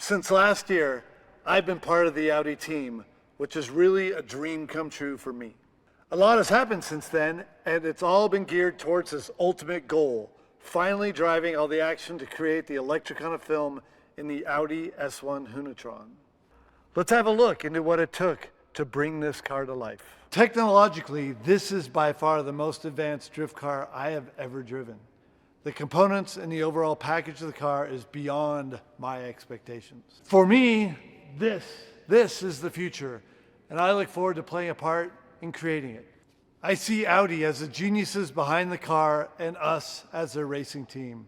Since last year, I've been part of the Audi team, which is really a dream come true for me. A lot has happened since then, and it's all been geared towards this ultimate goal, finally driving all the action to create the Electrikhana film in the Audi S1 Hoonitron. Let's have a look into what it took to bring this car to life. Technologically, this is by far the most advanced drift car I have ever driven. The components and the overall package of the car is beyond my expectations. For me, this is the future, and I look forward to playing a part in creating it. I see Audi as the geniuses behind the car and us as their racing team.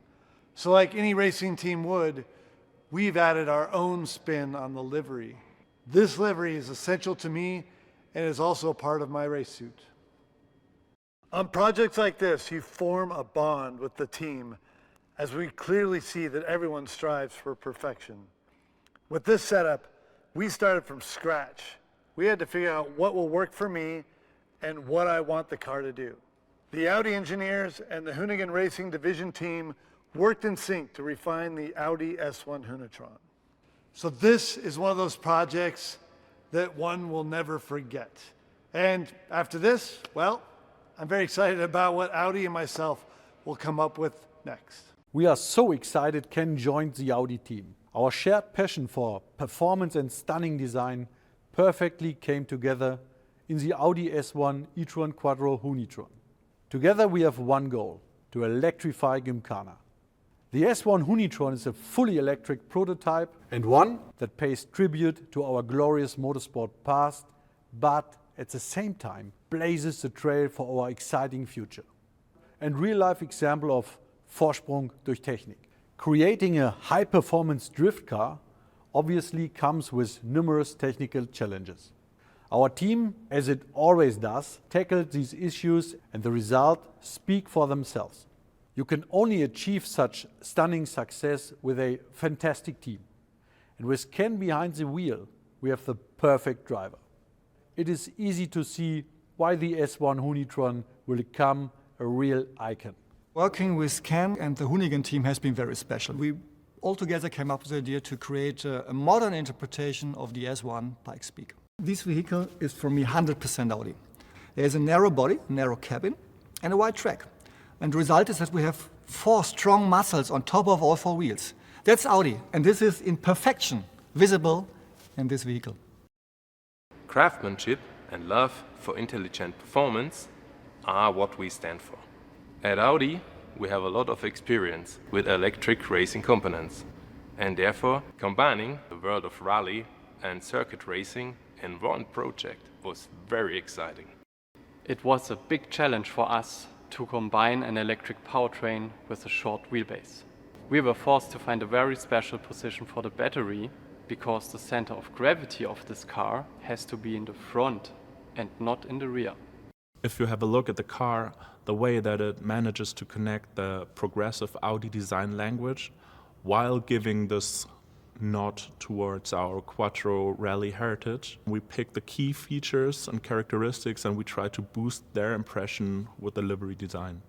So like any racing team would, we've added our own spin on the livery. This livery is essential to me and is also a part of my race suit. On projects like this, you form a bond with the team, as we clearly see that everyone strives for perfection. With this setup, we started from scratch. We had to figure out what will work for me and what I want the car to do. The Audi engineers and the Hoonigan Racing Division team worked in sync to refine the Audi S1 Hoonitron. So this is one of those projects that one will never forget. And after this, well, I'm very excited about what Audi and myself will come up with next. We are so excited Ken joined the Audi team. Our shared passion for performance and stunning design perfectly came together in the Audi S1 e-tron quattro Hoonitron. Together we have one goal: to electrify Gymkhana. The S1 Hoonitron is a fully electric prototype and one that pays tribute to our glorious motorsport past, but at the same time blazes the trail for our exciting future. And real-life example of Vorsprung durch Technik. Creating a high-performance drift car obviously comes with numerous technical challenges. Our team, as it always does, tackled these issues and the results speak for themselves. You can only achieve such stunning success with a fantastic team. And with Ken behind the wheel, we have the perfect driver. It is easy to see why the S1 Hoonitron will become a real icon. Working with Ken and the Hoonigan team has been very special. We all together came up with the idea to create a modern interpretation of the S1 bike speak. This vehicle is for me 100% Audi. There is a narrow body, narrow cabin, and a wide track. And the result is that we have 4 strong muscles on top of all 4 wheels. That's Audi, and this is in perfection visible in this vehicle. Craftsmanship and love for intelligent performance are what we stand for. At Audi, we have a lot of experience with electric racing components, and therefore combining the world of rally and circuit racing in one project was very exciting. It was a big challenge for us to combine an electric powertrain with a short wheelbase. We were forced to find a very special position for the battery because the center of gravity of this car has to be in the front and not in the rear. If you have a look at the car, the way that it manages to connect the progressive Audi design language while giving this nod towards our quattro rally heritage. We pick the key features and characteristics and we try to boost their impression with the livery design.